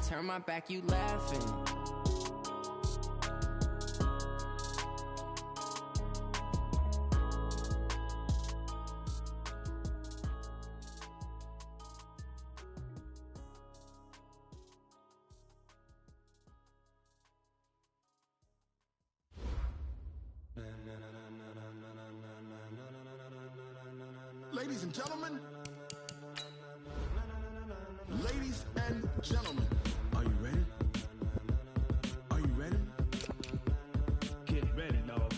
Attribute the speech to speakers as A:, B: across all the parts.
A: turn my back, you laughing.
B: Ladies and gentlemen, ladies and gentlemen, are you ready? Are you ready?
C: Get ready, dog.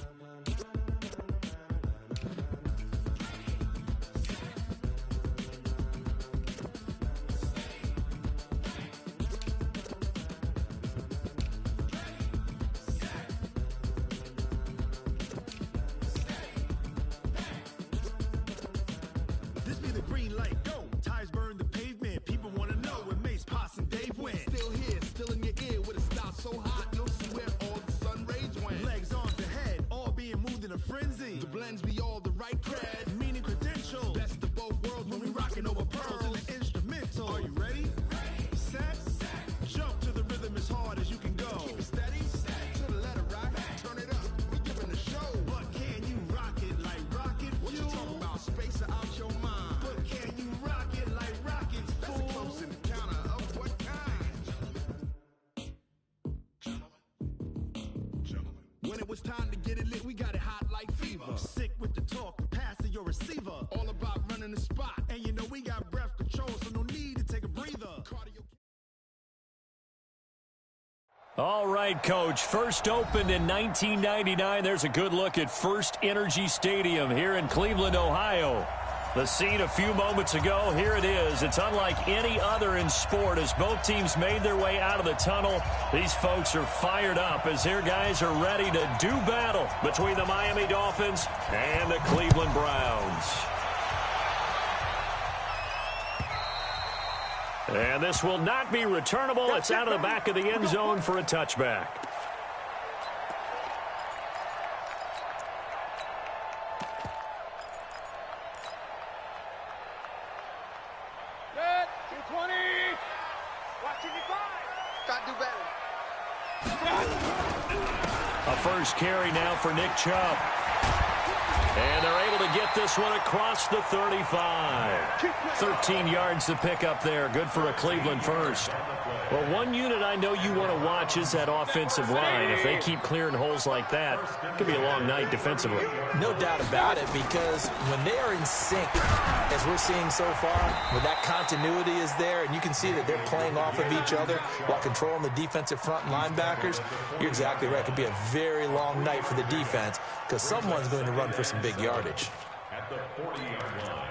B: This be the green light, go. Tires burn the pavement. People wanna know where Mace, Poss, and Dave went. Still here, still in your ear with a style so hot, you'll see where all the sun rays went. Legs on the head, all being moved in a frenzy. The blends be all the right cred, meaning credentials. Best of both worlds when we rockin' over pearls and the instrumental. Are you ready? Set, jump to the rhythm as hard as you can go. Keep it steady, to the letter right. Turn it up, we giving the show. But can you rock it like rocket fuel? What you talking about? Space out your mind. But can you rock it like rockets, fool? That's a close encounter of what kind? Gentlemen. When it was time to get it lit, we got it hot like fever. Sick with the talk, pass to your receiver. All about running the spot. And you know we got breath control, so no need to take a breather. Cardio.
D: All right, Coach. First opened in 1999. There's a good look at First Energy Stadium here in Cleveland, Ohio. The scene a few moments ago, here it is. It's unlike any other in sport as both teams made their way out of the tunnel. These folks are fired up as their guys are ready to do battle between the Miami Dolphins and the Cleveland Browns. And this will not be returnable. It's out of the back of the end zone for a touchback.
E: Good. 220. Watching you five. Got to do better.
D: A first carry now for Nick Chubb. And they're able to get this one across the 35. 13 yards to pick up there. Good for a Cleveland first. Well, one unit I know you want to watch is that offensive line. If they keep clearing holes like that, it could be a long night defensively.
F: No doubt about it, because when they are in sync, as we're seeing so far, when that continuity is there, and you can see that they're playing off of each other while controlling the defensive front linebackers, you're exactly right. It could be a very long night for the defense because someone's going to run for some big yardage.
G: At the 40-yard line.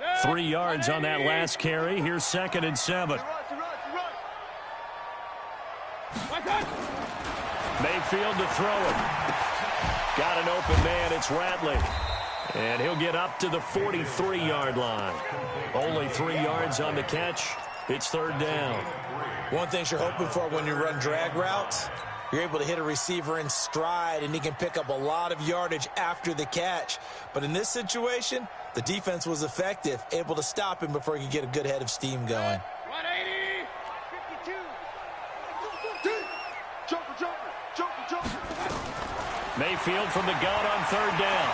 D: Yeah. 3 yards on that last carry. Here's 2nd and 7. Mayfield to throw it. Got an open man. It's Ratley. And he'll get up to the 43-yard line. Only 3 yards on the catch. It's 3rd down.
F: One thing you're hoping for when you run drag routes, you're able to hit a receiver in stride, and he can pick up a lot of yardage after the catch. But in this situation, the defense was effective, able to stop him before he could get a good head of steam going.
E: 180. 52. Jumper.
D: Mayfield from the gun on 3rd down.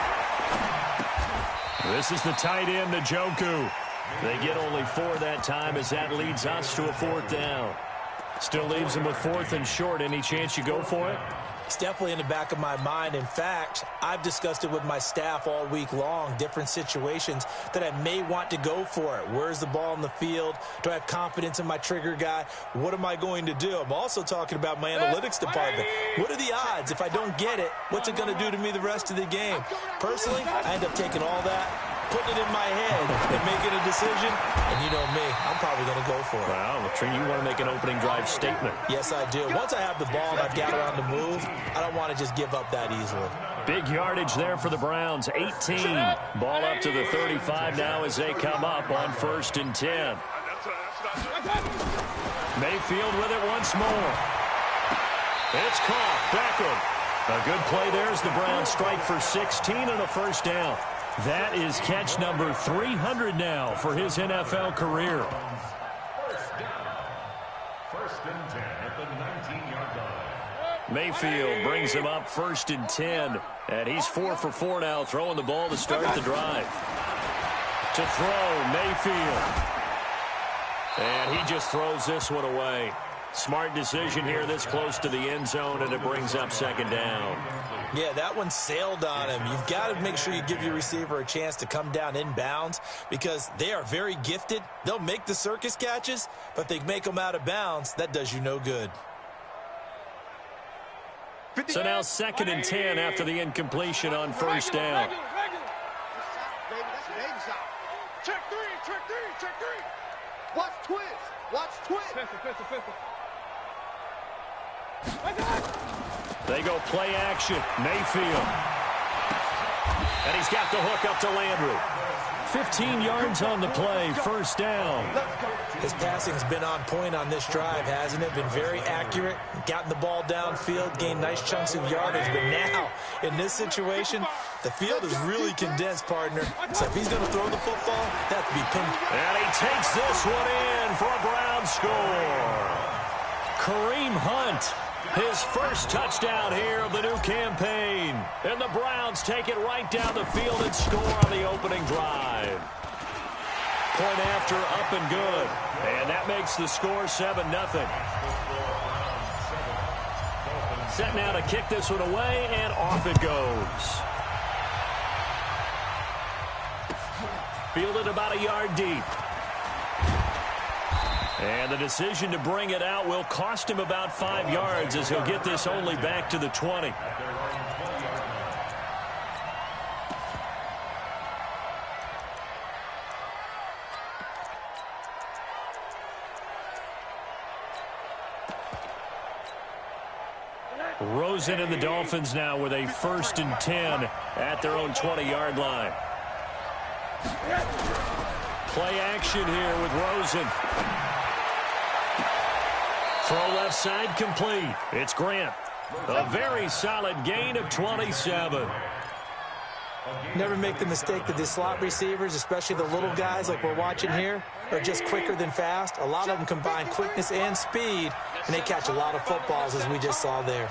D: This is the tight end, Njoku. They get only 4 that time as that leads us to a 4th down. Still leaves them with 4th and short. Any chance you go for it?
F: It's definitely in the back of my mind. In fact, I've discussed it with my staff all week long, different situations that I may want to go for it. Where's the ball in the field? Do I have confidence in my trigger guy? What am I going to do? I'm also talking about my analytics department. What are the odds? If I don't get it, what's it going to do to me the rest of the game? Personally, I end up taking all that, putting it in my head, and making a decision. And you know me, I'm probably going to go for it.
D: Wow, you want to make an opening drive statement.
F: Yes, I do. Once I have the ball and I've got it on the move, I don't want to just give up that easily.
D: Big yardage there for the Browns, 18. Ball up to the 35 now as they come up on 1st and 10. Mayfield with it once more. It's caught. Beckham. A good play there as the Browns strike for 16 and a first down. That is catch number 300 now for his NFL career.
G: First and 10 at the 19-yard line.
D: Mayfield brings him up 1st and 10. And he's 4 for 4 now, throwing the ball to start the drive. To throw, Mayfield. And he just throws this one away. Smart decision here this close to the end zone, and it brings up 2nd down.
F: Yeah, that one sailed on him. You've got to make sure you give your receiver a chance to come down inbounds because they are very gifted. They'll make the circus catches, but if they make them out of bounds, that does you no good.
D: So now 2nd and 10 after the incompletion on 1st down.
E: Check three.
A: Watch twist.
E: Pistol.
D: They go play action. Mayfield. And he's got the hook up to Landry. 15 yards on the play, 1st down.
F: His passing's been on point on this drive, hasn't it? Been very accurate, gotten the ball downfield, gained nice chunks of yardage. But now, in this situation, the field is really condensed, partner. So if he's going to throw the football, that could be pinned.
D: And he takes this one in for a Brown score. Kareem Hunt, his first touchdown here of the new campaign. And the Browns take it right down the field and score on the opening drive. Point after, up and good. And that makes the score 7-0. Set now to kick this one away, and off it goes. Fielded about a yard deep. And the decision to bring it out will cost him about 5 yards as he'll get this only back to the 20. Rosen and the Dolphins now with a 1st and 10 at their own 20-yard line. Play action here with Rosen. Throw left side complete. It's Grant. A very solid gain of 27.
F: Never make the mistake that the slot receivers, especially the little guys like we're watching here, are just quicker than fast. A lot of them combine quickness and speed, and they catch a lot of footballs, as we just saw there.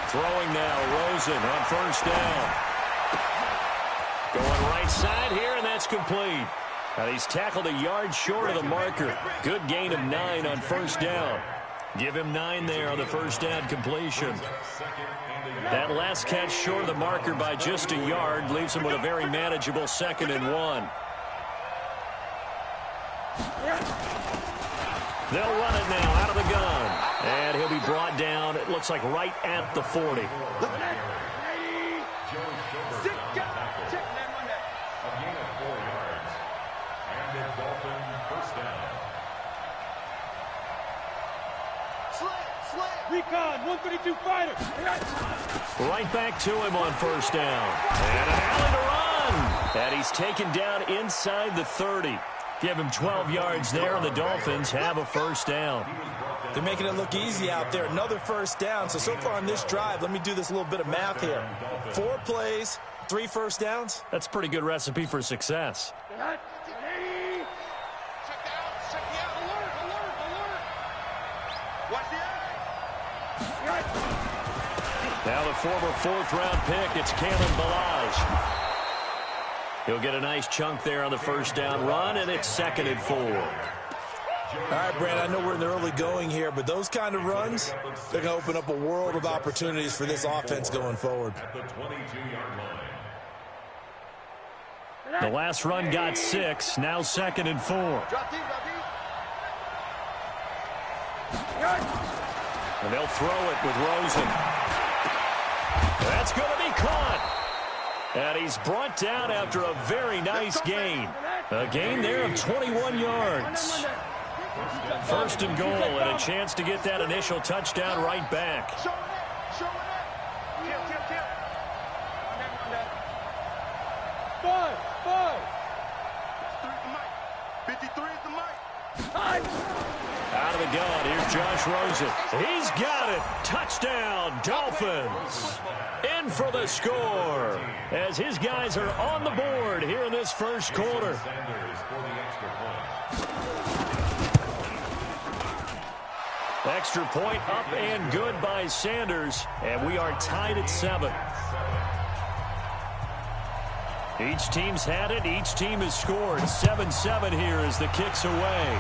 D: Throwing now, Rosen on 1st down. Going right side here, and that's complete. Now he's tackled a yard short of the marker. Good gain of 9 on 1st down. Give him 9 there on the 1st down completion. That last catch short of the marker by just a yard leaves him with a very manageable 2nd and 1. They'll run it now out of the gun. And he'll be brought down, it looks like right at the 40.
G: A gain of 4 yards. And the Dolphin 1st down.
A: Slant.
E: Recon, 132 fighter.
D: Right back to him on 1st down. And an alley to run. And he's taken down inside the 30. Give him 12 yards there, and the Dolphins have a 1st down.
F: They're making it look easy out there. Another 1st down. So far on this drive, let me do this little bit of math here. 4 plays, 3 1st downs.
D: That's a pretty good recipe for success.
E: Check the out, alert. Watch the out.
D: Now the former 4th-round pick, it's Kalen Ballage. He'll get a nice chunk there on the 1st down run, and it's 2nd and 4.
F: All right, Brandon, I know we're in the early going here, but those kind of runs, they're going to open up a world of opportunities for this offense going forward.
G: At the 22-yard line.
D: The last run got 6, now 2nd and 4.
A: Drop deep.
D: And they'll throw it with Rosen. That's going to be caught. And he's brought down after a very nice gain. A gain there of 21 yards. First and goal, and a chance to get that initial touchdown right back.
E: Show it up. Show it up. Kill. On that. 5.
A: 53 is the mic.
D: Out of the gun, here's Josh Rosen. He's got it. Touchdown, Dolphins. In for the score as his guys are on the board here in this first quarter. Extra point up and good by Sanders, and we are tied at 7. Each team's had it. Each team has scored. 7-7 here as the kick's away.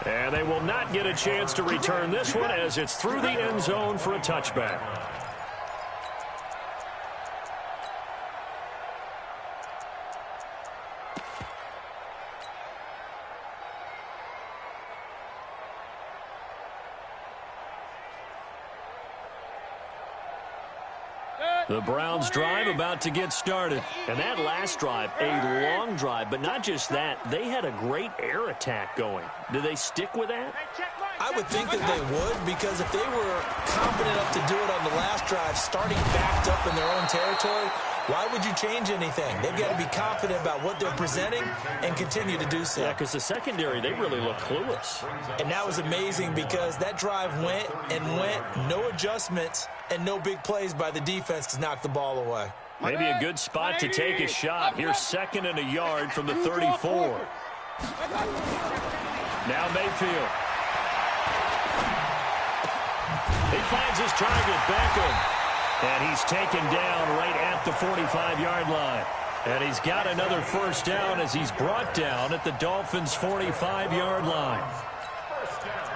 D: And they will not get a chance to return this one as it's through the end zone for a touchback. The Browns drive about to get started. And that last drive, a long drive, but not just that, they had a great air attack going. Do they stick with that?
F: I would think that they would, because if they were confident enough to do it on the last drive, starting backed up in their own territory, why would you change anything? They've got to be confident about what they're presenting and continue to do so.
D: Yeah, because the secondary, they really look clueless.
F: And that was amazing because that drive went, no adjustments, and no big plays by the defense to knock the ball away.
D: Maybe a good spot to take a shot. Here's 2nd and a yard from the 34. Now Mayfield. He finds his target, Beckham. And he's taken down right at the 45-yard line. And he's got another first down as he's brought down at the Dolphins' 45-yard line.
G: First down.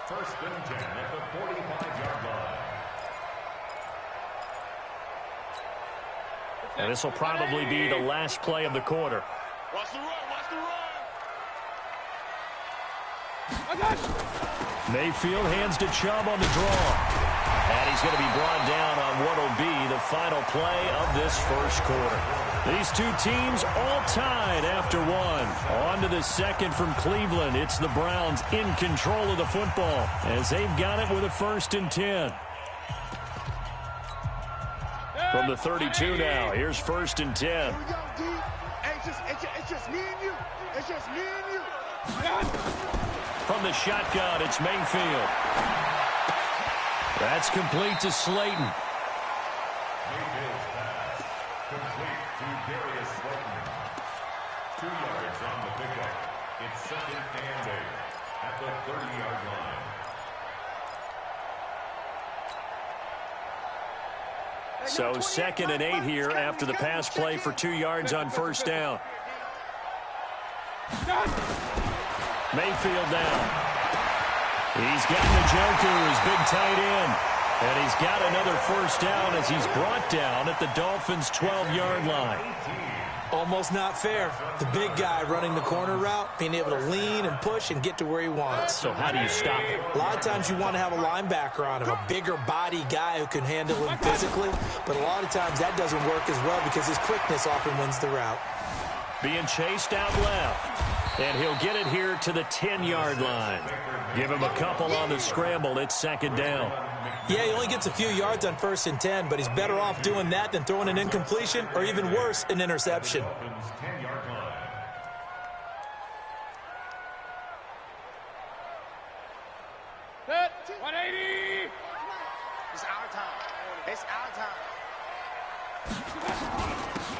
G: First and 10 at the 45-yard line.
D: And this will probably be the last play of the quarter.
E: Watch the run.
D: Mayfield hands to Chubb on the draw. And he's going to be brought down on what will be the final play of this first quarter. These two teams all tied after one. On to the second from Cleveland. It's the Browns in control of the football as they've got it with a 1st and 10. From the 32 now, here's 1st and 10.
A: Here we go, D. Hey, it's just me and you. It's just me and you.
D: From the shotgun, it's Mayfield. That's complete to Slayton.
G: Mayfield's pass complete to Darius Slayton. 2 yards on the pickup. It's 2nd and 8 at the 30-yard line.
D: So 2nd and 8 here after the pass play for 2 yards on first down. Mayfield down. He's got Njoku, his big tight end. And he's got another first down as he's brought down at the Dolphins' 12-yard line.
F: Almost not fair. The big guy running the corner route, being able to lean and push and get to where he wants.
D: So how do you stop it?
F: A lot of times you want to have a linebacker on him, a bigger body guy who can handle him physically. But a lot of times that doesn't work as well because his quickness often wins the route.
D: Being chased out left. And he'll get it here to the 10-yard line. Give him a couple on the scramble. It's 2nd down.
F: Yeah, he only gets a few yards on 1st and 10, but he's better off doing that than throwing an incompletion or even worse, an interception.
E: Set. 180.
A: It's our time. It's our time.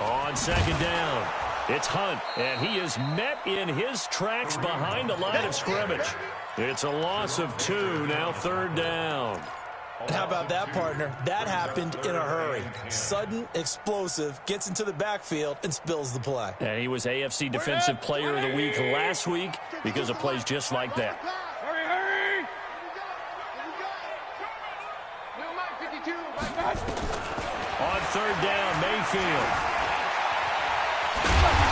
D: On 2nd down, it's Hunt, and he is met in his tracks behind the line of scrimmage. It's a loss of 2, now 3rd down.
F: How about that, partner? That happened in a hurry. Sudden, explosive, gets into the backfield, and spills the play.
D: And he was AFC Defensive Player of the Week last week because of plays just like that.
E: Hurry. No, Mike, 52.
D: On 3rd down, Mayfield.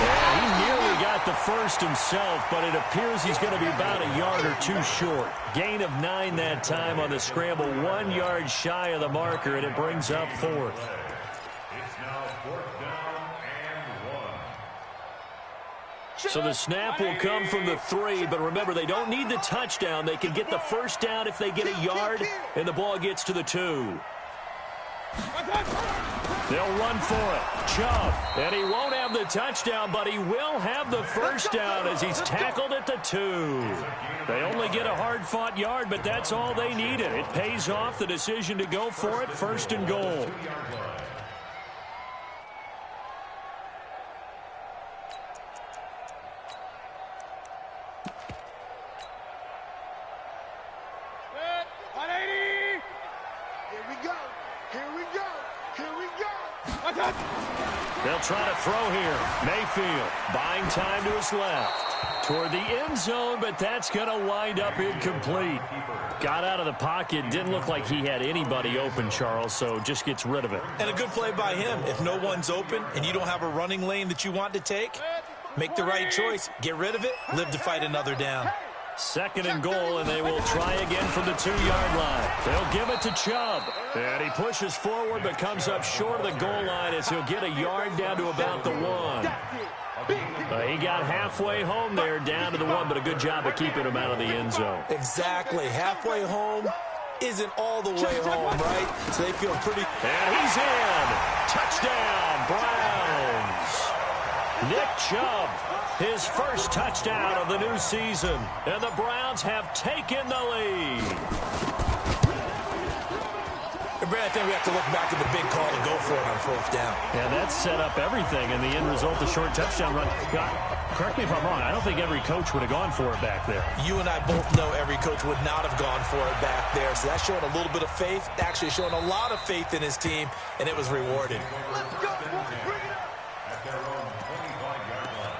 D: Yeah, he nearly got the first himself, but it appears he's going to be about a yard or 2 short. Gain of 9 that time on the scramble, 1 yard shy of the marker, and it brings up 4th.
G: It's now 4th down and 1.
D: So the snap will come from the 3, but remember, they don't need the touchdown. They can get the first down if they get a yard, and the ball gets to the 2. They'll run for it. Chubb. And he won't have the touchdown, but he will have the first down as he's tackled at the 2. They only get a hard-fought yard, but that's all they needed. It pays off the decision to go for it, 1st and goal. They'll try to throw here. Mayfield buying time to his left. Toward the end zone, but that's going to wind up incomplete. Got out of the pocket. Didn't look like he had anybody open, Charles, so just gets rid of it.
F: And a good play by him. If no one's open and you don't have a running lane that you want to take, make the right choice. Get rid of it. Live to fight another down.
D: 2nd and goal, and they will try again from the 2-yard line. They'll give it to Chubb. And he pushes forward but comes up short of the goal line as he'll get a yard down to about the 1. He got halfway home there, down to the 1, but a good job of keeping him out of the end zone.
F: Exactly. Halfway home isn't all the way home, right? So they feel pretty...
D: And he's in. Touchdown, Browns. Nick Chubb, his first touchdown of the new season. And the Browns have taken the lead.
F: And Brad, I think we have to look back at the big call to go for it on 4th down.
D: Yeah, that set up everything, and the end result, the short touchdown run. Correct me if I'm wrong, I don't think every coach would have gone for it back there.
F: You and I both know every coach would not have gone for it back there, so that's showing a little bit of faith, actually showing a lot of faith in his team, and it was rewarded.
A: Let's go, boys. Bring it up.
G: At their own 25-yard line.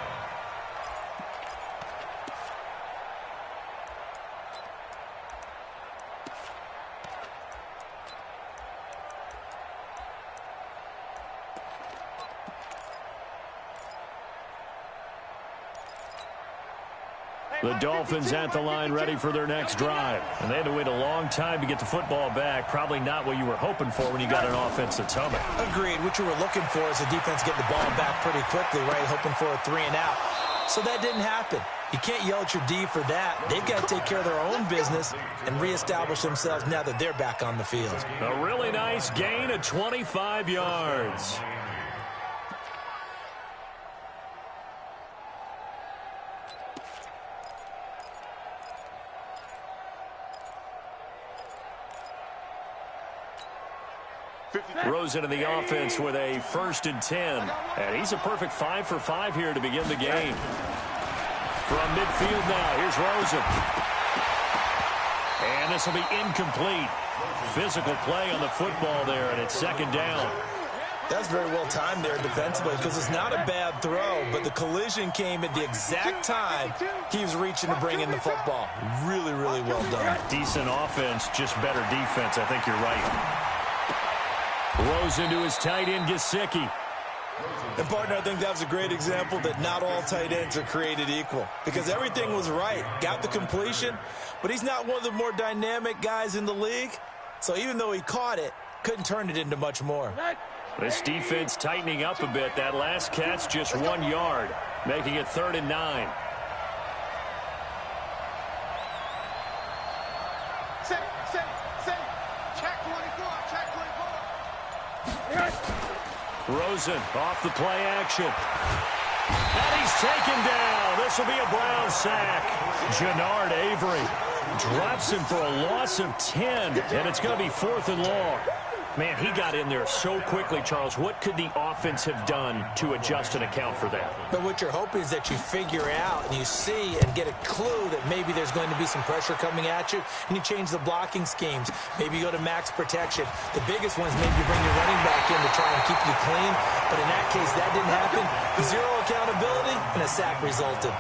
D: The Dolphins at the line ready for their next drive. And they had to wait a long time to get the football back. Probably not what you were hoping for when you got an offense that's humming.
F: Agreed. What you were looking for is the defense getting the ball back pretty quickly, right? Hoping for a 3-and-out. So that didn't happen. You can't yell at your D for that. They've got to take care of their own business and reestablish themselves now that they're back on the field.
D: A really nice gain of 25 yards. Rosen in the offense with a 1st and 10. And he's a perfect 5 for 5 here to begin the game. From midfield now, here's Rosen. And this will be incomplete. Physical play on the football there, and it's 2nd down.
F: That's very well timed there defensively because it's not a bad throw, but the collision came at the exact time he was reaching to bring in the football. Really, really well done.
D: Decent offense, just better defense. I think you're right. Rosen to his tight end, Gesicki.
F: And, partner, I think that was a great example that not all tight ends are created equal because everything was right. Got the completion, but he's not one of the more dynamic guys in the league. So even though he caught it, couldn't turn it into much more.
D: This defense tightening up a bit. That last catch just 1 yard, making it 3rd and 9. Rosen off the play action. And he's taken down. This will be a Brown sack. Jannard Avery drops him for a loss of 10, and it's going to be 4th and long. Man, he got in there so quickly, Charles. What could the offense have done to adjust and account for that?
F: But what you're hoping is that you figure out and you see and get a clue that maybe there's going to be some pressure coming at you, and you change the blocking schemes. Maybe you go to max protection. The biggest one is maybe you bring your running back in to try and keep you clean. But in that case, that didn't happen. 0 accountability, and a sack resulted.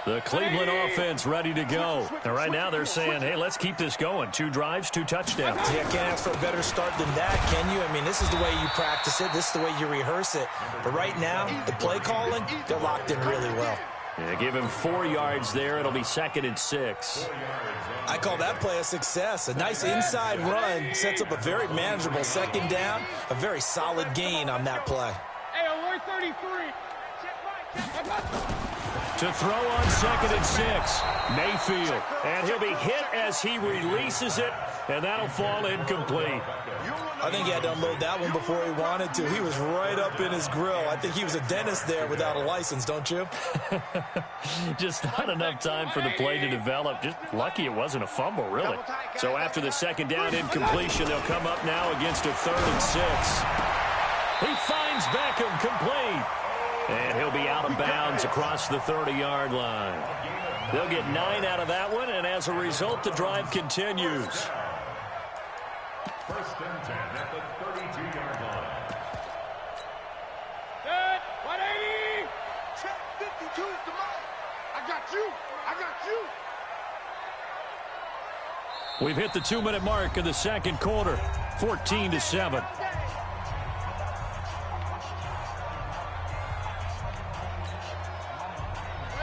D: The Cleveland offense ready to go. And right now they're saying, hey, let's keep this going. 2 drives, 2 touchdowns.
F: Yeah, can't ask for a better start than that, can you? I mean, this is the way you practice it. This is the way you rehearse it. But right now, the play calling, they're locked in really well.
D: Yeah, give him 4 yards there. It'll be 2nd and 6.
F: I call that play a success. A nice inside run sets up a very manageable 2nd down. A very solid gain on that play.
E: Hey, alert 33.
D: To throw on 2nd and 6, Mayfield. And he'll be hit as he releases it, and that'll fall incomplete.
F: I think he had to unload that one before he wanted to. He was right up in his grill. I think he was a dentist there without a license, don't you?
D: Just not enough time for the play to develop. Just lucky it wasn't a fumble, really. So after the 2nd down incompletion, they'll come up now against a 3rd and 6. He finds Beckham complete. And he'll be out of bounds across the 30-yard line. They'll get 9 out of that one, and as a result, the drive continues.
G: 1st and 10 at the 32-yard line.
E: Set, 180.
A: Check 52's the mark. I got you. I got you.
D: We've hit the 2-minute mark of the 2nd quarter, 14-7.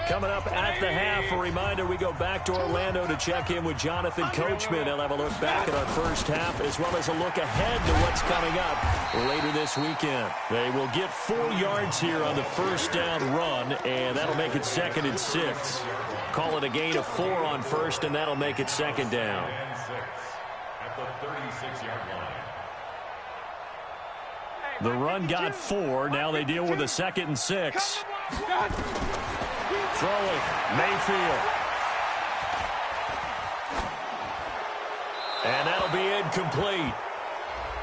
D: Coming up at the half, a reminder, we go back to Orlando to check in with Jonathan Coachman. He'll have a look back at our first half as well as a look ahead to what's coming up later this weekend. They will get 4 yards here on the 1st down run, and that'll make it 2nd and 6. Call it a gain of 4 on 1st, and that'll make it 2nd down.
G: And 6 at the 36-yard line.
D: The run got 4. Now they deal with a 2nd and 6. Throwing, Mayfield. And that'll be incomplete.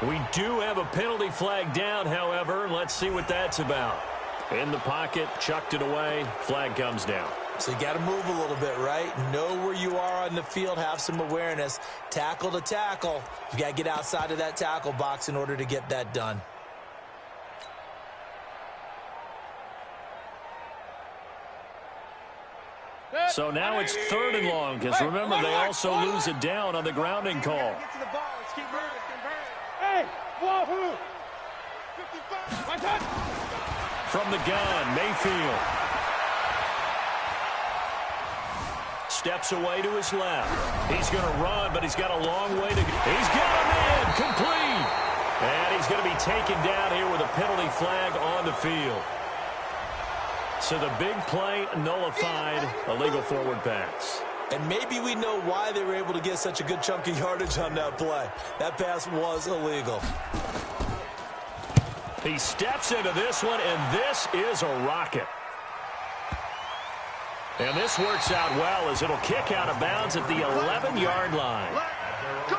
D: We do have a penalty flag down, however. Let's see what that's about. In the pocket, chucked it away. Flag comes down.
F: So you got to move a little bit, right? Know where you are on the field. Have some awareness. Tackle to tackle. You got to get outside of that tackle box in order to get that done.
D: So now it's 3rd and long, because remember, they also lose it down on the grounding call.
E: Get to the ball. Let's keep moving. Hey, wahoo. 55. My touch.
D: From the gun, Mayfield. Steps away to his left. He's going to run, but he's got a long way to go. He's got a man complete. And he's going to be taken down here with a penalty flag on the field. So the big play nullified, a legal forward pass.
F: And maybe we know why they were able to get such a good chunk of yardage on that play. That pass was illegal.
D: He steps into this one, and this is a rocket. And this works out well as it'll kick out of bounds at the 11-yard line.
A: Go.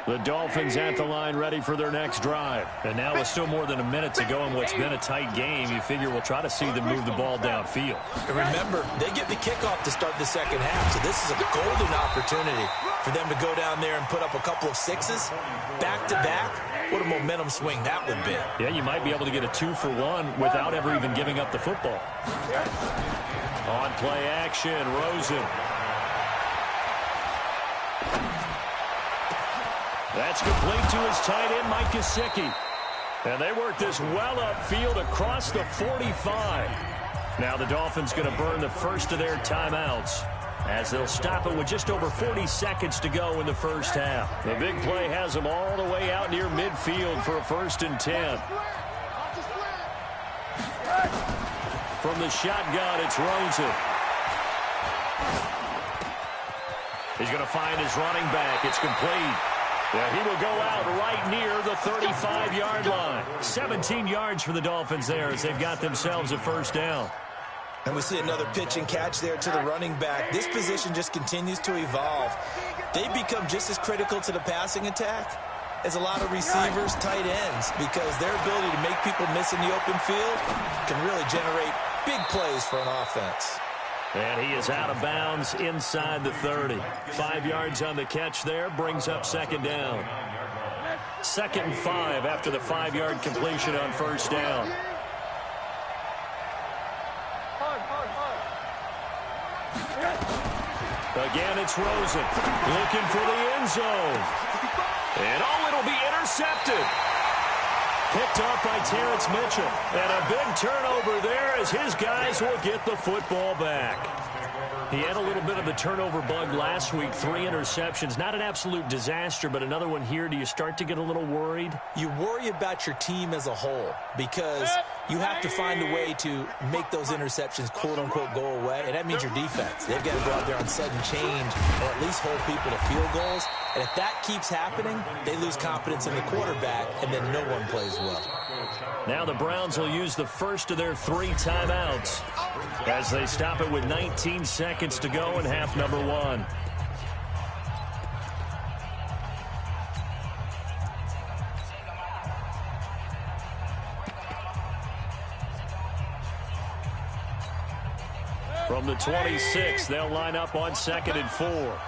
D: The Dolphins at the line ready for their next drive. And now with still more than a minute to go in what's been a tight game, you figure we'll try to see them move the ball downfield.
F: And remember, they get the kickoff to start the 2nd half, so this is a golden opportunity for them to go down there and put up a couple of 6s back-to-back. What a momentum swing that would be.
D: Yeah, you might be able to get a 2-for-1 without ever even giving up the football. On play action, Rosen. That's complete to his tight end, Mike Gesicki. And they work this well upfield across the 45. Now the Dolphins going to burn the first of their timeouts as they'll stop it with just over 40 seconds to go in the first half. The big play has them all the way out near midfield for a 1st and 10. From the shotgun, it's Rosen. He's going to find his running back. It's complete. Yeah, he will go out right near the 35-yard line. 17 yards for the Dolphins there as they've got themselves a 1st down.
F: And we see another pitch and catch there to the running back. This position just continues to evolve. They become just as critical to the passing attack as a lot of receivers, tight ends, because their ability to make people miss in the open field can really generate big plays for an offense.
D: And he is out of bounds inside the 30. 5 yards on the catch there, brings up 2nd down. 2nd and 5 after the 5-yard completion on 1st down. Again, it's Rosen looking for the end zone. And, it'll be intercepted. Picked off by Terrence Mitchell. And a big turnover there as his guys will get the football back. He had a little bit of the turnover bug last week, 3 interceptions. Not an absolute disaster, but another one here. Do you start to get a little worried?
F: You worry about your team as a whole because you have to find a way to make those interceptions, quote-unquote, go away, and that means your defense. They've got to go out there on sudden change or at least hold people to field goals. And if that keeps happening, they lose confidence in the quarterback, and then no one plays well.
D: Now the Browns will use the first of their 3 timeouts as they stop it with 19 seconds to go in half number 1. From the 26, they'll line up on 2nd and 4.
E: 49,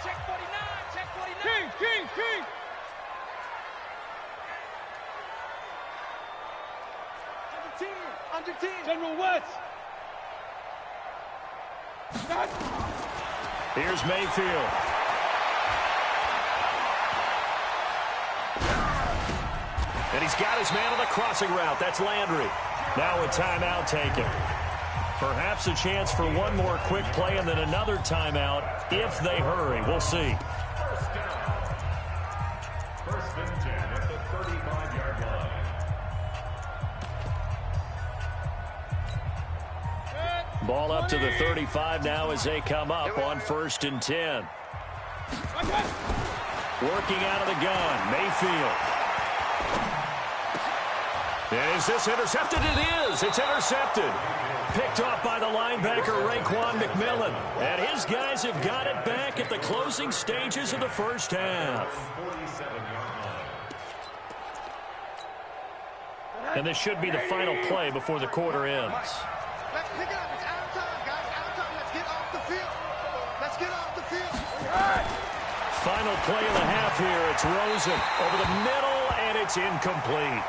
E: check 49, check 49. King. Under 10. General West.
D: Here's Mayfield. And he's got his man on the crossing route. That's Landry. Now a timeout taken. Perhaps a chance for one more quick play and then another timeout if they hurry. We'll see.
G: First and 10 at the 35-yard line.
D: Ball up to the 35 now as they come up on 1st and 10. Working out of the gun, Mayfield. Is this intercepted? It is. It's intercepted. Picked off by the linebacker, Raekwon McMillan. And his guys have got it back at the closing stages of the first half. And this should be the final play before the quarter ends.
A: Let's pick it up. It's out of time, guys. Out of time. Let's get off the field. Let's get off the field.
D: Final play of the half here. It's Rosen over the middle, and it's incomplete.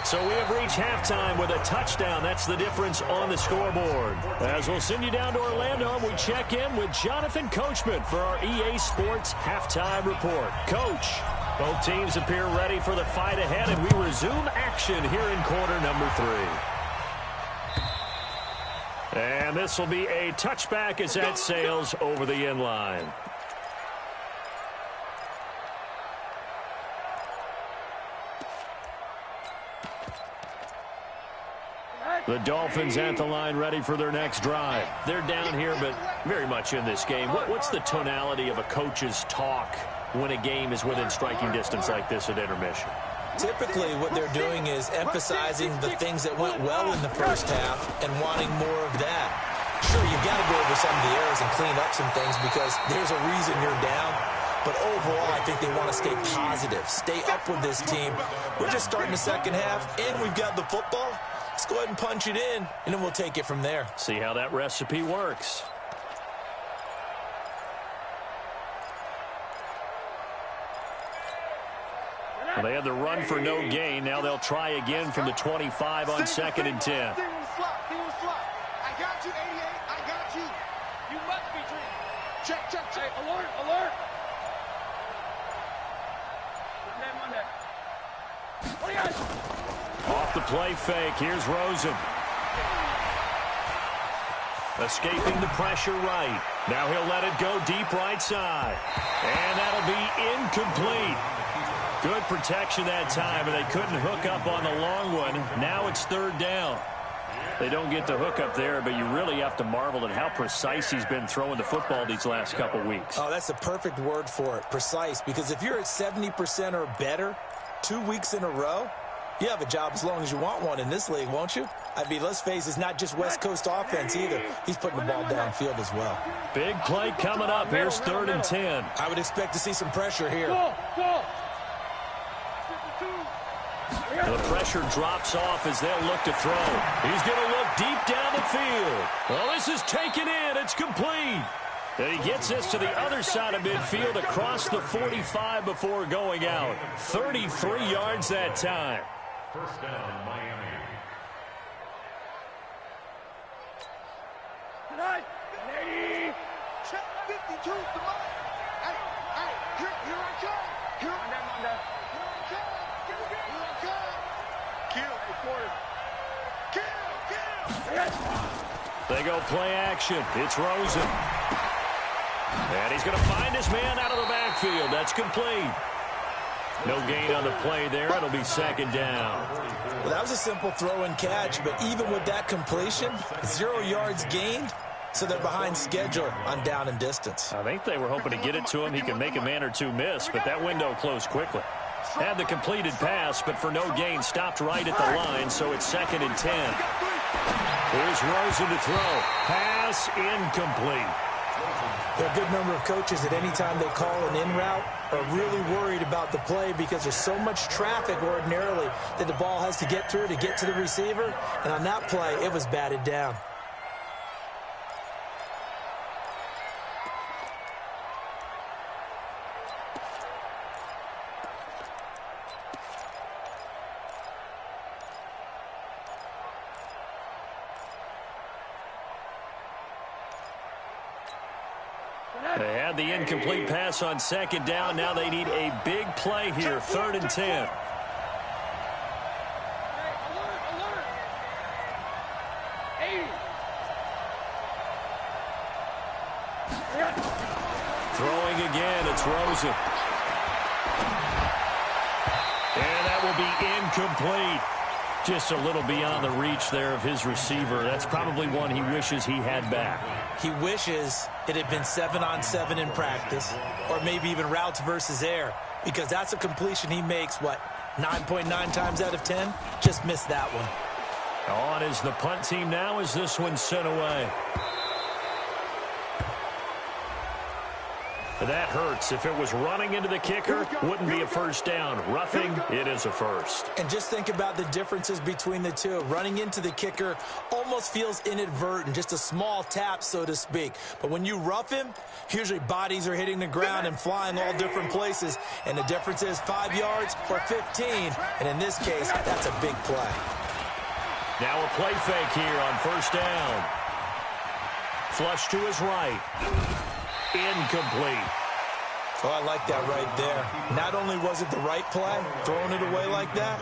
D: So we have reached halftime with a touchdown. That's the difference on the scoreboard. As we'll send you down to Orlando, we check in with Jonathan Coachman for our EA Sports Halftime Report. Coach, both teams appear ready for the fight ahead, and we resume action here in quarter number 3. And this will be a touchback as that sails over the end line. The Dolphins at the line ready for their next drive. They're down here, but very much in this game. What's the tonality of a coach's talk when a game is within striking distance like this at intermission?
F: Typically, what they're doing is emphasizing the things that went well in the first half and wanting more of that. Sure, you've got to go over some of the errors and clean up some things because there's a reason you're down. But overall, I think they want to stay positive, stay up with this team. We're just starting the second half, and we've got the football. Let's go ahead and punch it in, and then we'll take it from there.
D: See how that recipe works. Well, they had the run for no gain. Now they'll try again from the 25 on 2nd and 10.
A: I got you, 88. I got you.
E: You must be treated.
A: Check.
E: Hey, alert.
D: Off the play fake. Here's Rosen. Escaping the pressure right. Now he'll let it go deep right side. And that'll be incomplete. Good protection that time, and they couldn't hook up on the long one. Now it's 3rd down. They don't get the hook up there, but you really have to marvel at how precise he's been throwing the football these last couple weeks.
F: Oh, that's the perfect word for it, precise, because if you're at 70% or better 2 weeks in a row, you have a job as long as you want one in this league, won't you? I mean, let's face it, it's not just West Coast offense either. He's putting the ball downfield as well.
D: Big play coming up. Here's 3rd and 10.
F: I would expect to see some pressure here.
E: Go.
D: The pressure drops off as they'll look to throw. He's going to look deep down the field. Well, this is taken in. It's complete. And he gets this to the other side of midfield across the 45 before going out. 33 yards that time.
G: First down, Miami.
E: Tonight, lady. Check.
A: 52's the money. Hey, here I come. Here I come. Here I come. Kill,
D: They go play action. It's Rosen. And he's going to find his man out of the backfield. That's complete. No gain on the play there. It'll be second down.
F: Well, that was a simple throw and catch, but even with that completion, 0 yards gained, so they're behind schedule on down and distance.
D: I think they were hoping to get it to him. He could make a man or two miss, but that window closed quickly. Had the completed pass, but for no gain, stopped right at the line, so it's 2nd and 10. Here's Rosen to throw. Pass incomplete.
F: There are a good number of coaches that any time they call an in route are really worried about the play because there's so much traffic ordinarily that the ball has to get through to get to the receiver. And on that play, it was batted down.
D: They had the incomplete pass on 2nd down. Now they need a big play here, 3rd and 10. Throwing again, it's Rosen. And that will be incomplete. Just a little beyond the reach there of his receiver. That's probably one he wishes he had back.
F: He wishes it had been 7-on-7 in practice, or maybe even routes versus air, because that's a completion he makes, 9.9 times out of 10? Just missed that one.
D: On is the punt team now as this one's sent away. That hurts. If it was running into the kicker, wouldn't be a first down. Roughing, it is a first.
F: And just think about the differences between the two. Running into the kicker almost feels inadvertent, just a small tap, so to speak. But when you rough him, usually bodies are hitting the ground and flying all different places. And the difference is 5 yards or 15. And in this case, that's a big play.
D: Now a play fake here on first down. Flush to his right. Incomplete.
F: Oh, I like that right there. Not only was it the right play, throwing it away like that,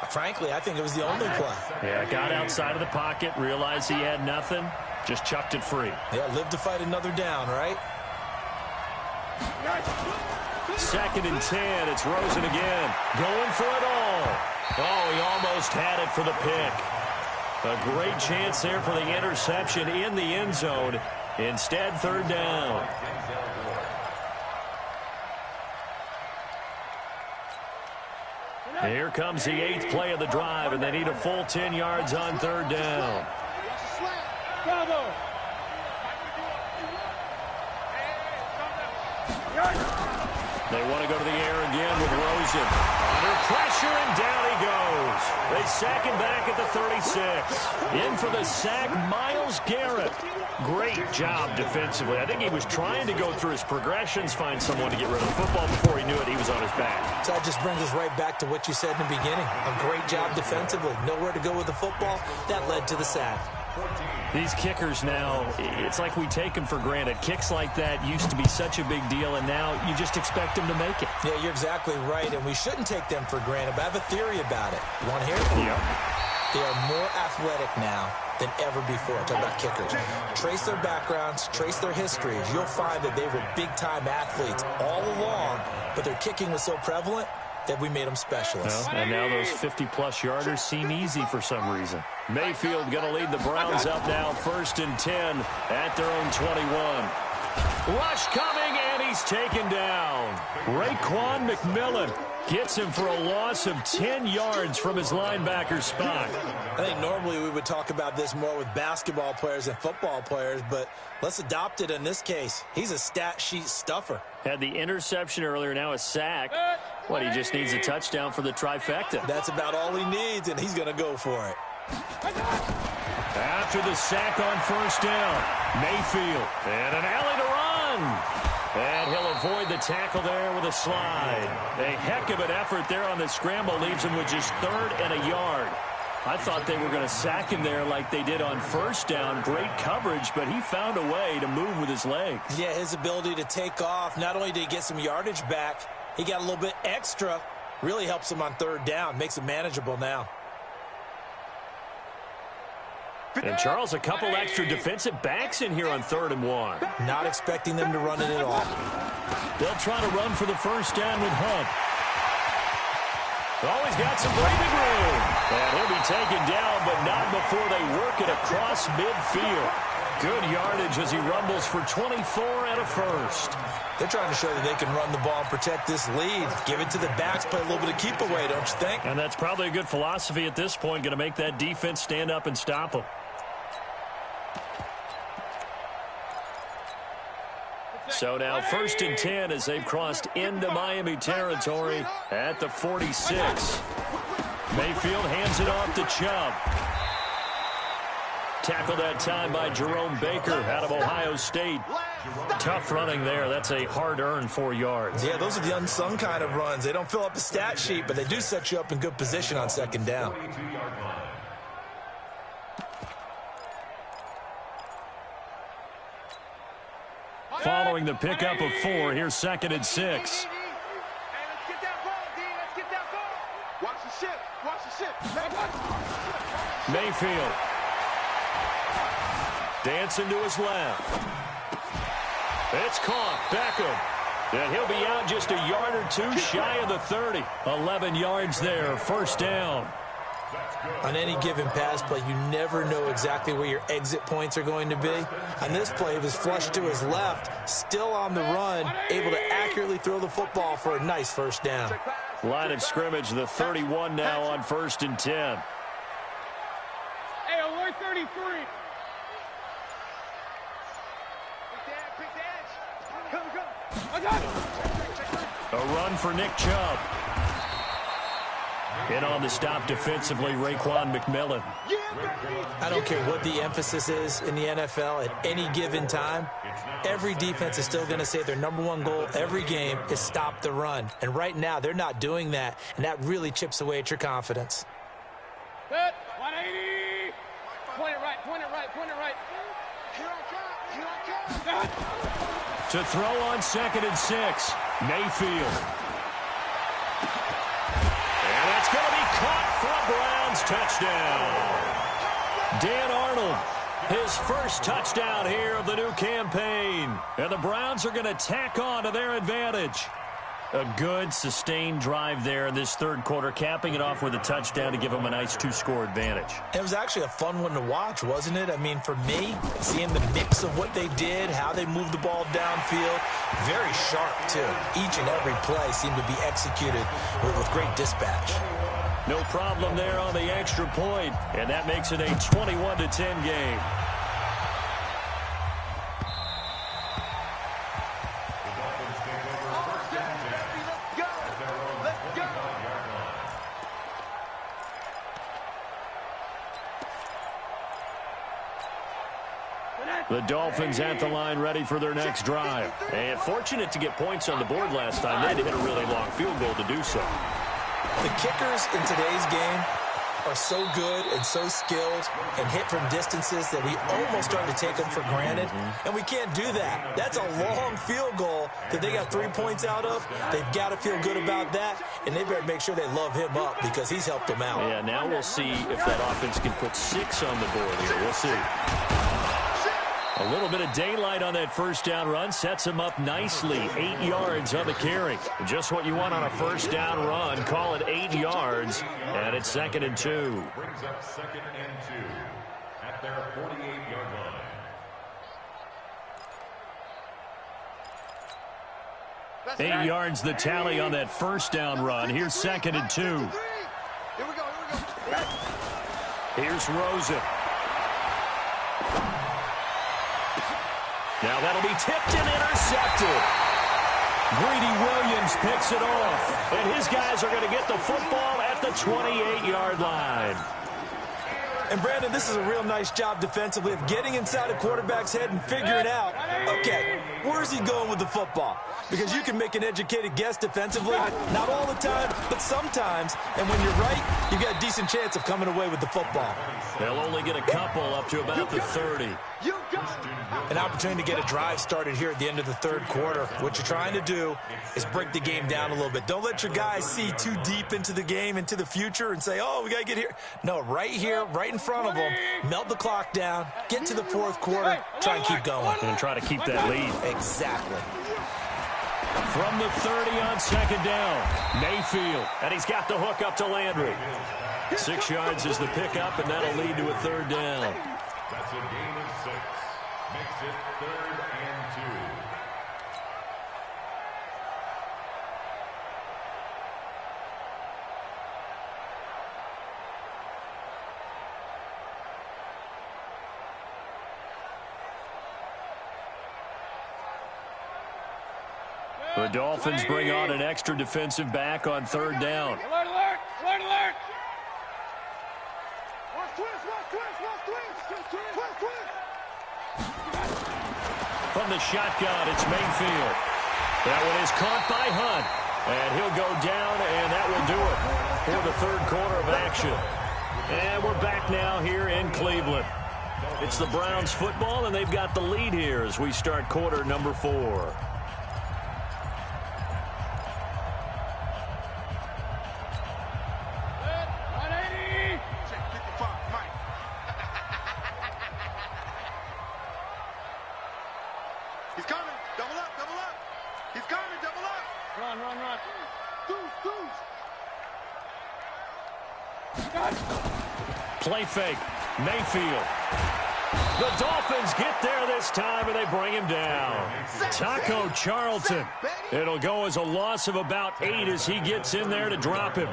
F: frankly, I think it was the only play.
D: Yeah, got outside of the pocket, realized he had nothing, just chucked it free.
F: Yeah, live to fight another down, right?
D: 2nd and 10, it's Rosen again. Going for it all. Oh, he almost had it for the pick. A great chance there for the interception in the end zone. Instead, 3rd down. Here comes the 8th play of the drive, and they need a full 10 yards on 3rd down. They want to go to the air again with Rosen. Under pressure, and down he goes. They sack him back at the 36. In for the sack, Myles Garrett. Great job defensively. I think he was trying to go through his progressions, find someone to get rid of the football. Before he knew it, he was on his back.
F: So that just brings us right back to what you said in the beginning. A great job defensively. Nowhere to go with the football. That led to the sack.
D: These kickers now, it's like we take them for granted. Kicks like that used to be such a big deal, and now you just expect them to make it.
F: Yeah, you're exactly right, and we shouldn't take them for granted, but I have a theory about it. You want to hear it?
D: Yeah.
F: They are more athletic now than ever before. Talk about kickers. Trace their backgrounds, trace their histories. You'll find that they were big-time athletes all along, but their kicking was so prevalent that we made them specialists.
D: Well, and now those 50-plus yarders seem easy for some reason. Mayfield going to lead the Browns up now, 1st and 10 at their own 21. Rush coming, and he's taken down. Raekwon McMillan gets him for a loss of 10 yards from his linebacker spot.
F: I think normally we would talk about this more with basketball players and football players, but let's adopt it in this case. He's a stat sheet stuffer.
D: Had the interception earlier, now a sack. What, he just needs a touchdown for the trifecta.
F: That's about all he needs, and he's going to go for it.
D: After the sack on 1st down, Mayfield, and an alley to run. And he'll avoid the tackle there with a slide. A heck of an effort there on the scramble leaves him with just 3rd and a yard. I thought they were going to sack him there like they did on first down. Great coverage, but he found a way to move with his legs.
F: Yeah, his ability to take off, not only did he get some yardage back, he got a little bit extra. Really helps him on third down, makes it manageable now.
D: And, Charles, a couple extra defensive backs in here on 3rd and 1.
F: Not expecting them to run it at all.
D: They'll try to run for the first down with Hunt. Oh, he's got some breathing room. And he'll be taken down, but not before they work it across midfield. Good yardage as he rumbles for 24 and a first.
F: They're trying to show that they can run the ball and protect this lead. Give it to the backs, play a little bit of keep away, don't you think?
D: And that's probably a good philosophy at this point, going to make that defense stand up and stop them. So now 1st and 10 as they've crossed into Miami territory at the 46. Mayfield hands it off to Chubb. Tackled that time by Jerome Baker out of Ohio State. Tough running there. That's a hard-earned 4 yards.
F: Yeah, those are the unsung kind of runs. They don't fill up the stat sheet, but they do set you up in good position on 2nd down.
D: Following the pickup of 4, here's 2nd and 6.
E: Hey, let's get that ball, D. Let's get that ball. Watch the ship. Watch the ship.
D: Mayfield. Dancing to his left. It's caught. Beckham. And he'll be out just a yard or 2 shy of the 30. 11 yards there. First down.
F: On any given pass play, you never know exactly where your exit points are going to be. On this play, it was flushed to his left, still on the run, able to accurately throw the football for a nice first down.
D: Line of scrimmage, the 31 now on 1st and 10.
E: Hey, alert 33. Pick the edge. Come. I got it.
D: A run for Nick Chubb. In on the stop defensively, Raekwon McMillan.
F: I don't care what the emphasis is in the NFL at any given time. Every defense is still going to say their #1 goal every game is stop the run. And right now, they're not doing that, and that really chips away at your confidence.
E: Good. 180. Point it right. Here I come.
D: To throw on 2nd and 6, Mayfield. And that's going to be caught for a Browns touchdown. Dan Arnold, his first touchdown here of the new campaign. And the Browns are going to tack on to their advantage. A good, sustained drive there in this 3rd quarter, capping it off with a touchdown to give them a nice 2-score advantage.
F: It was actually a fun one to watch, wasn't it? I mean, for me, seeing the mix of what they did, how they moved the ball downfield, very sharp, too. Each and every play seemed to be executed with great dispatch.
D: No problem there on the extra point, and that makes it a 21-10 game. The Dolphins at the line ready for their next drive. And fortunate to get points on the board last time. They had to hit a really long field goal to do so.
F: The kickers in today's game are so good and so skilled and hit from distances that we almost start to take them for granted. And we can't do that. That's a long field goal that they got 3 points out of. They've got to feel good about that, and they better make sure they love him up because he's helped them out.
D: Yeah, now we'll see if that offense can put 6 on the board here. We'll see. A little bit of daylight on that first down run sets him up nicely. 8 yards on the carry. Just what you want on a first down run. Call it 8 yards, and it's 2nd and 2.
G: Brings up 2nd and 2 at their 48-yard line.
D: 8 yards the tally on that first down run. Here's 2nd and 2.
E: Here we go.
D: Here's Rosen. Now that'll be tipped and intercepted. Greedy Williams picks it off. And his guys are going to get the football at the 28-yard line.
F: And, Brandon, this is a real nice job defensively of getting inside a quarterback's head and figuring out, okay, where's he going with the football? Because you can make an educated guess defensively, not all the time, but sometimes. And when you're right, you've got a decent chance of coming away with the football.
D: They'll only get a couple up to about the 30.
F: An opportunity to get a drive started here at the end of the third quarter. What you're trying to do is break the game down a little bit. Don't let your guys see too deep into the game, into the future, and say, oh, we got to get here. No, right here, right in front of them, melt the clock down, get to the fourth quarter, try and keep going.
D: And try to keep that lead.
F: Exactly.
D: From the 30 on second down, Mayfield. And he's got the hook up to Landry. 6 yards is the pickup, and that'll lead to a third down.
G: That's a gain of 6. Makes it 3rd and 2.
D: The Dolphins bring on an extra defensive back on third down.
E: Alert, alert! Alert, alert!
D: From the shotgun, it's Mayfield. That one is caught by Hunt. And he'll go down, and that will do it for the third quarter of action. And we're back now here in Cleveland. It's the Browns football, and they've got the lead here as we start quarter number 4.
A: He's coming. Double up, double up. He's coming, double up.
E: Run, run, run.
D: Play fake. Mayfield. The Dolphins get there this time, and they bring him down. Taco Charlton. It'll go as a loss of about 8 as he gets in there to drop him.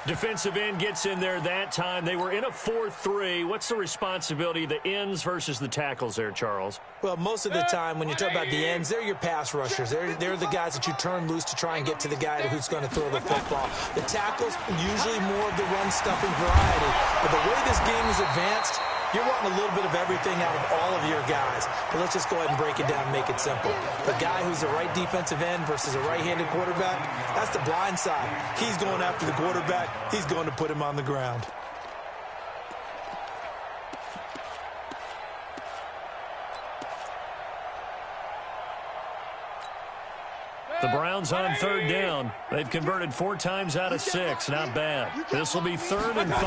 D: Defensive end gets in there that time. They were in a 4-3. What's the responsibility of the ends versus the tackles there, Charles?
F: Well, most of the time when you talk about the ends, they're your pass rushers. They're the guys that you turn loose to try and get to the guy who's going to throw the football. The tackles, usually more of the run-stuffing variety. But the way this game is advanced, you're wanting a little bit of everything out of all of your guys. But let's just go ahead and break it down and make it simple. The guy who's the right defensive end versus a right-handed quarterback, that's the blind side. He's going after the quarterback. He's going to put him on the ground.
D: The Browns on third down. They've converted 4 times out of 6. Not bad. This will be 3rd and 5.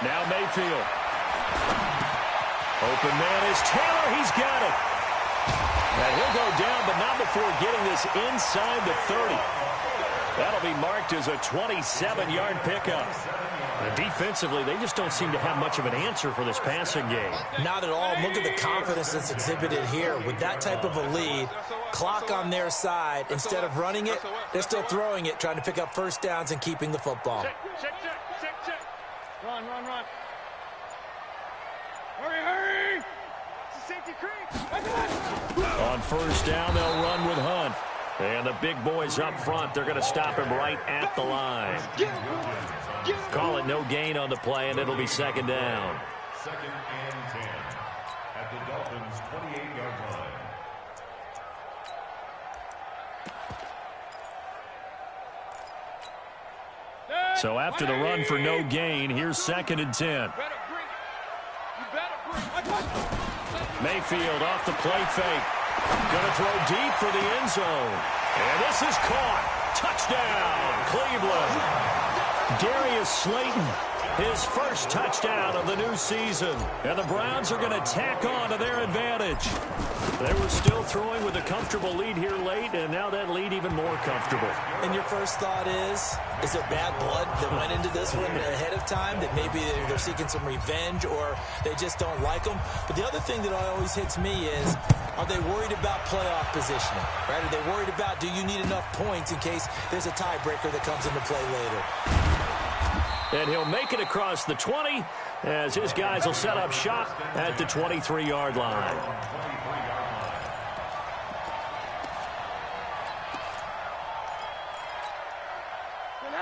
D: Now Mayfield. Open man is Taylor. He's got it. And he'll go down, but not before getting this inside the 30. That'll be marked as a 27-yard pickup. And defensively, they just don't seem to have much of an answer for this passing game.
F: Not at all. Look at the confidence that's exhibited here. With that type of a lead, clock on their side, instead of running it, they're still throwing it, trying to pick up first downs and keeping the football.
E: Check. Run, run, run. Hurry, hurry! It's a safety creep.
D: On first down, they'll run with Hunt. And the big boys up front, they're going to stop him right at the line. Call it no gain on the play, and it'll be 2nd down.
G: 2nd and 10 at the Dolphins' 28-yard line.
D: So after the run for no gain, here's 2nd and 10. Mayfield off the play fake. Going to throw deep for the end zone. And this is caught. Touchdown, Cleveland. Darius Slayton, his first touchdown of the new season. And the Browns are going to tack on to their advantage. They were still throwing with a comfortable lead here late, and now that lead even more comfortable.
F: And your first thought is there bad blood that went into this one ahead of time, that maybe they're seeking some revenge or they just don't like them? But the other thing that always hits me is, are they worried about playoff positioning? Right? Are they worried about, do you need enough points in case there's a tiebreaker that comes into play later?
D: And he'll make it across the 20 as his guys will set up shop at the 23-yard line.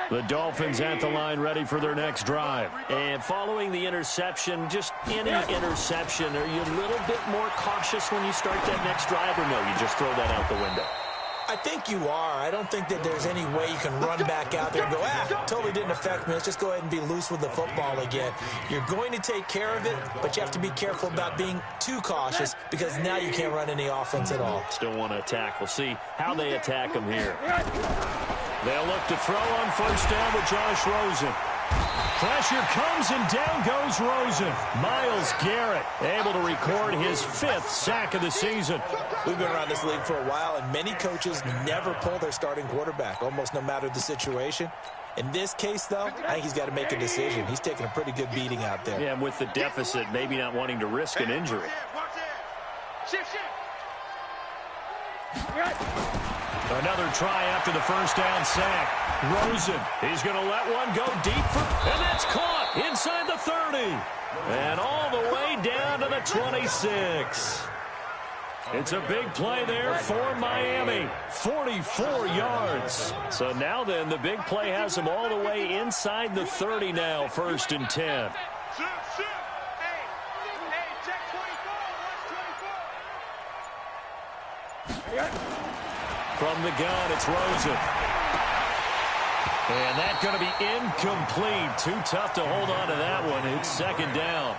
D: The Dolphins at the line ready for their next drive. And following the interception, just any interception, are you a little bit more cautious when you start that next drive, or no, you just throw that out the window?
F: I think you are. I don't think that there's any way you can run back out there and go, totally didn't affect me. Let's just go ahead and be loose with the football again. You're going to take care of it, but you have to be careful about being too cautious because now you can't run any offense at all.
D: Still want to attack. We'll see how they attack them here. They'll look to throw on first down with Josh Rosen. Pressure comes, and down goes Rosen. Myles Garrett able to record his 5th sack of the season.
F: We've been around this league for a while, and many coaches never pull their starting quarterback, almost no matter the situation. In this case, though, I think he's got to make a decision. He's taking a pretty good beating out there.
D: Yeah, and with the deficit, maybe not wanting to risk an injury. Another try after the first down sack. Rosen, he's going to let one go deep and that's caught inside the 30. And all the way down to the 26. It's a big play there for Miami. 44 yards. So now then, the big play has them all the way inside the 30 now, 1st and 10. From the gun, it's Rosen. And that's going to be incomplete. Too tough to hold on to that one. It's 2nd down.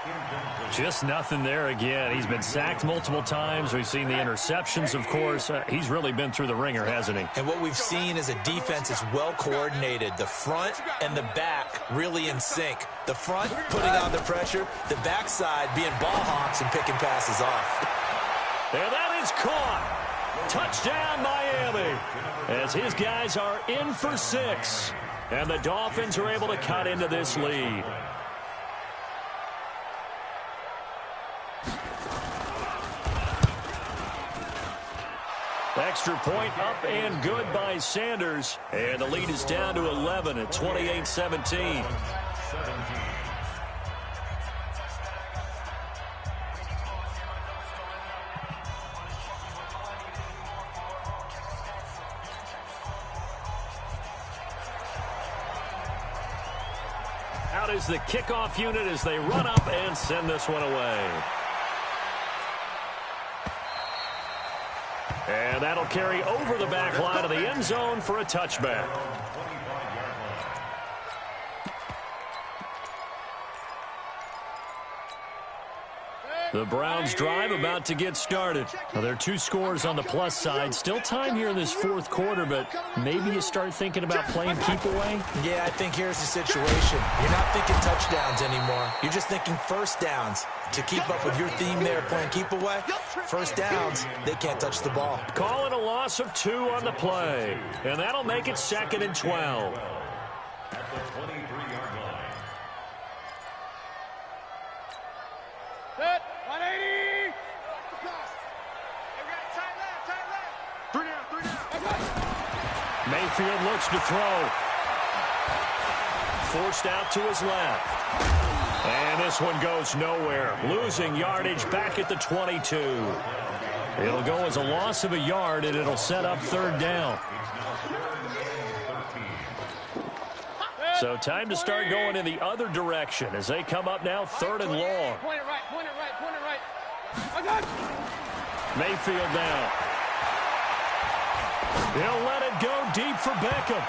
D: Just nothing there again. He's been sacked multiple times. We've seen the interceptions, of course. He's really been through the ringer, hasn't he? And what we've seen is a defense is well coordinated. The front and the back really in sync. The front putting on the pressure. The backside being ball hawks and picking passes off. And that is caught. Touchdown, Miami, as his guys are in for 6. And the Dolphins are able to cut into this lead. Extra point up and good by Sanders. And the lead is down to 11 at 28-17. Out is the kickoff unit as they run up and send this one away. And that'll carry over the back line of the end zone for a touchback. The Browns drive about to get started. Now, there are 2 scores on the plus side. Still time here in this 4th quarter, but maybe you start thinking about playing keep away?
F: Yeah, I think here's the situation. You're not thinking touchdowns anymore. You're just thinking first downs. To keep up with your theme there, playing keep away, first downs, they can't touch the ball.
D: Calling a loss of 2 on the play. And that'll make it 2nd and 12.
G: At the 23-yard line.
E: Set. 180. Three down.
D: Mayfield looks to throw. Forced out to his left. And this one goes nowhere. Losing yardage back at the 22. It'll go as a loss of a yard, and it'll set up 3rd down. So time to start going in the other direction as they come up now 3rd and long.
E: Point it right.
D: Mayfield down. He'll let it go deep for Beckham.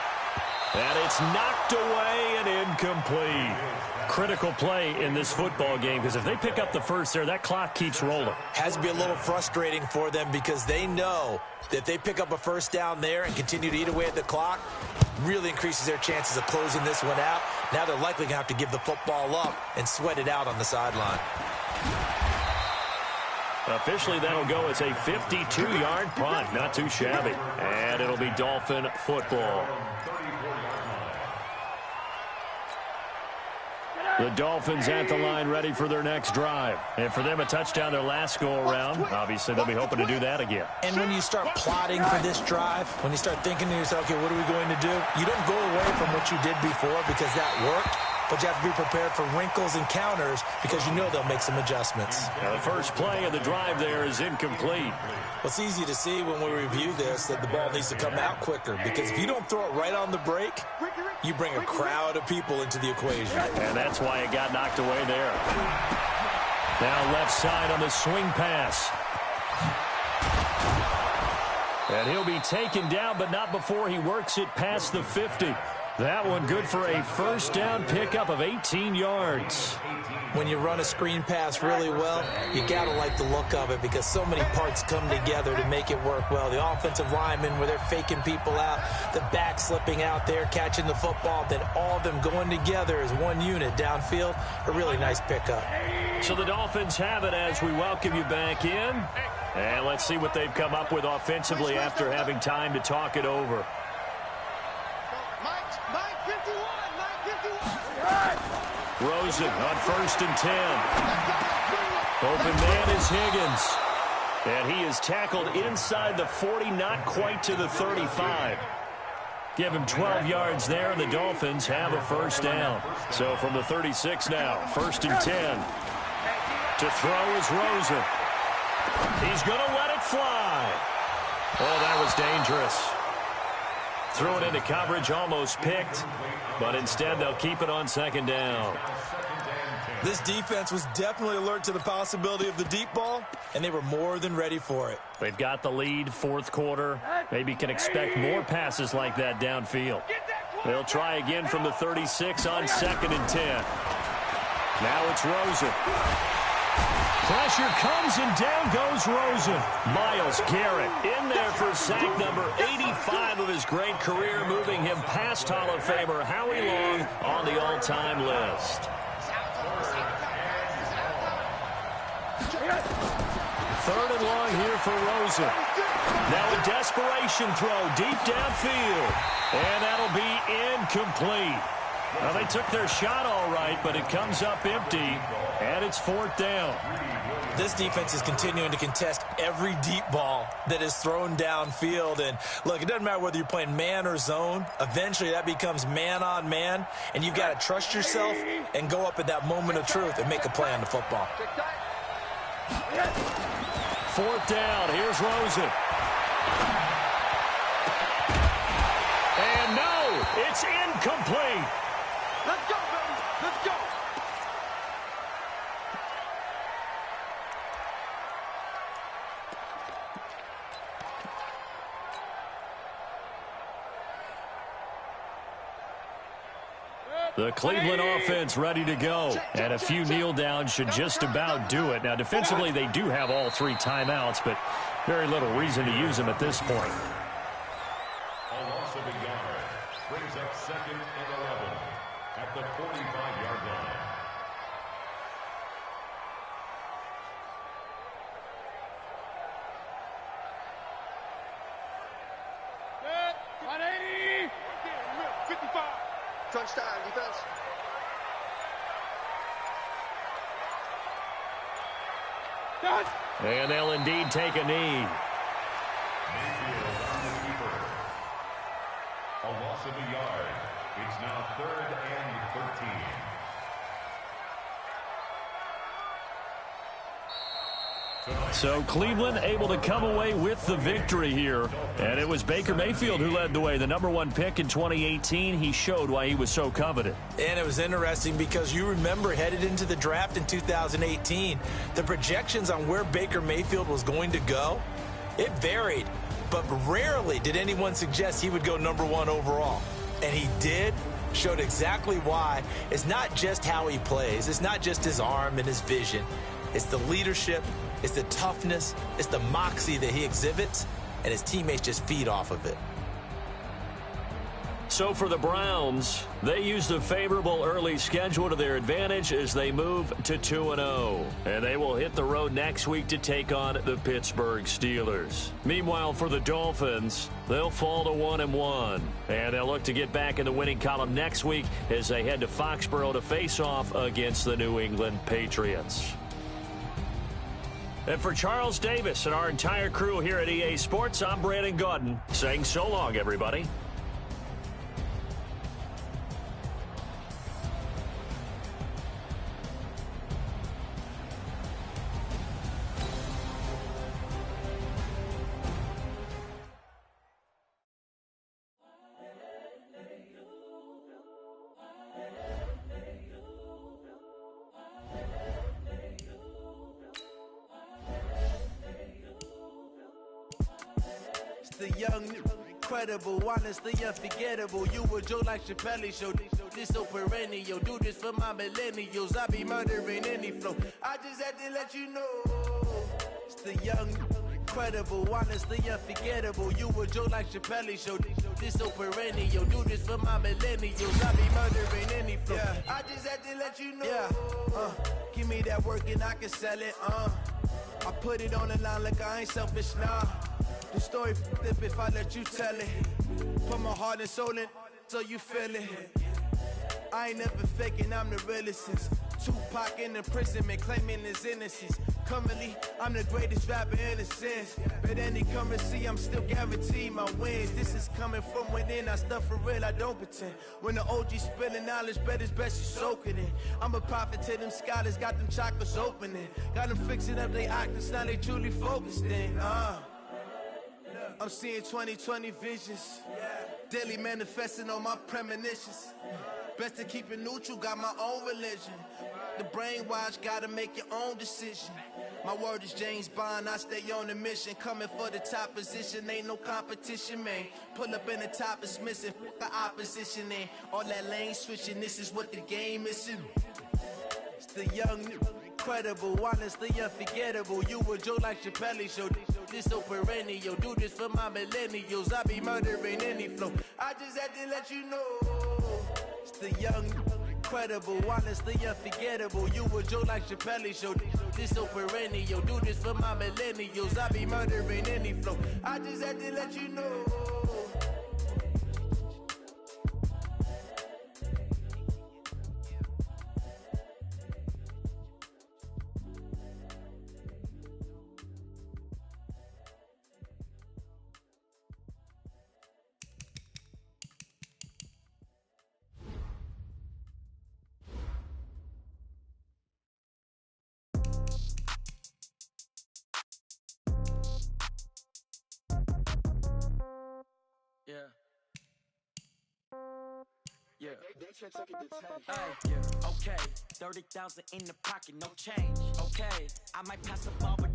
D: And it's knocked away and incomplete. Critical play in this football game because if they pick up the first there, that clock keeps rolling.
F: Has to be a little frustrating for them because they know that if they pick up a first down there and continue to eat away at the clock, really increases their chances of closing this one out. Now they're likely going to have to give the football up and sweat it out on the sideline.
D: Officially, that'll go as a 52-yard punt. Not too shabby. And it'll be Dolphin football. The Dolphins at the line ready for their next drive. And for them, a touchdown their last go-around. Obviously, they'll be hoping to do that again.
F: And when you start plotting for this drive, when you start thinking to yourself, okay, what are we going to do? You don't go away from what you did before because that worked. but you have to be prepared for wrinkles and counters because you know they'll make some adjustments.
D: Now the first play of the drive there is incomplete.
F: Well, it's easy to see when we review this that the ball needs to come out quicker because if you don't throw it right on the break, you bring a crowd of people into the equation.
D: And that's why it got knocked away there. Now left side on the swing pass. And he'll be taken down, but not before he works it past the 50. That one good for a first down pickup of 18 yards.
F: When you run a screen pass really well, you got to like the look of it because so many parts come together to make it work well. The offensive linemen, where they're faking people out, the back slipping out there, catching the football, then all of them going together as one unit downfield. A really nice pickup.
D: So the Dolphins have it as we welcome you back in. And let's see what they've come up with offensively after having time to talk it over. Rosen on 1st and 10. Open man is Higgins. And he is tackled inside the 40, not quite to the 35. Give him 12 yards there, and the Dolphins have a first down. So from the 36 now, 1st and 10. To throw is Rosen. He's going to let it fly. Oh, that was dangerous. Threw it into coverage, almost picked, but instead they'll keep it on 2nd down.
F: This defense was definitely alert to the possibility of the deep ball, and they were more than ready for it.
D: They've got the lead, 4th quarter. Maybe can expect more passes like that downfield. They'll try again from the 36 on 2nd and 10. Now it's Rosen. Pressure comes, and down goes Rosen. Myles Garrett in there for sack number 85 of his great career, moving him past Hall of Famer Howie Long on the all-time list. 3rd and long here for Rosen. Now a desperation throw deep downfield, and that'll be incomplete. Well, they took their shot all right, but it comes up empty, and it's 4th down.
F: This defense is continuing to contest every deep ball that is thrown downfield. And, look, it doesn't matter whether you're playing man or zone. Eventually, that becomes man on man, and you've got to trust yourself and go up at that moment of truth and make a play on the football.
D: 4th down. Here's Rosen. And no, it's incomplete.
E: Let's go, baby. Let's go.
D: The Cleveland offense ready to go. And a few kneel downs should just about do it. Now, defensively, they do have all 3 timeouts, but very little reason to use them at this point.
G: A loss of a yard brings up 2nd and 11 at the 45-yard line.
E: Set. 180. 55.
A: Touchdown, defense.
E: Done.
D: And they'll indeed take a knee.
G: Mayfield on the keeper. A loss of a yard. It's now 3rd and 13.
D: So Cleveland able to come away with the victory here. And it was Baker Mayfield who led the way. The #1 pick in 2018. He showed why he was so coveted.
F: And it was interesting because you remember headed into the draft in 2018, the projections on where Baker Mayfield was going to go, it varied. But rarely did anyone suggest he would go #1 overall. And he did. Showed exactly why. It's not just how he plays. It's not just his arm and his vision. It's the leadership. It's the toughness. It's the moxie that he exhibits. And his teammates just feed off of it.
D: So for the Browns, they used a favorable early schedule to their advantage as they move to 2-0. And they will hit the road next week to take on the Pittsburgh Steelers. Meanwhile, for the Dolphins, they'll fall to 1-1. And they'll look to get back in the winning column next week as they head to Foxborough to face off against the New England Patriots. And for Charles Davis and our entire crew here at EA Sports, I'm Brandon Gaudin saying so long, everybody.
H: the young, incredible, honestly unforgettable. You a joke like Chappelle Show. This so perennial. Do this for my millennials. I be murdering any flow. I just had to let you know. It's the young, incredible, honestly unforgettable. You a joke like Chappelle Show. This so perennial. Do this for my millennials. I be murdering any flow. Yeah. I just had to let you know. Yeah. Give me that work and I can sell it. I put it on the line like I ain't selfish, nah. The story flip if I let you tell it. Put my heart and soul in so you feel it. I ain't never faking, I'm the realest since Tupac in imprisonment, claiming his innocence. Currently, I'm the greatest rapper in a sense. But any currency, I'm still guaranteed my wins. This is coming from within, I stuff for real, I don't pretend. When the OG spilling knowledge, bet it's best you soak it in. I'm a prophet to them scholars, got them chakras opening. Got them fixing up they octaves, now they truly focused in. I'm seeing 2020 visions. Daily manifesting on my premonitions. Best to keep it neutral, got my own religion. The brainwash, gotta make your own decision. My word is James Bond, I stay on a mission. Coming for the top position, ain't no competition, man. Pull up in the top is missing, the opposition in. All that lane switching, this is what the game is. It's the young, incredible, honestly unforgettable. You a joke like Chappelle Show. This so perennial. Do this for my millennials. I be murdering any flow. I just had to let you know. It's the young, incredible, honestly unforgettable. You a joke like Chappelle Show. This so perennial. Do this for my millennials. I be murdering any flow. I just had to let you know.
I: Yeah. Hey, yeah. Okay. 30,000 in the pocket, no change. Okay. I might pass the ball, but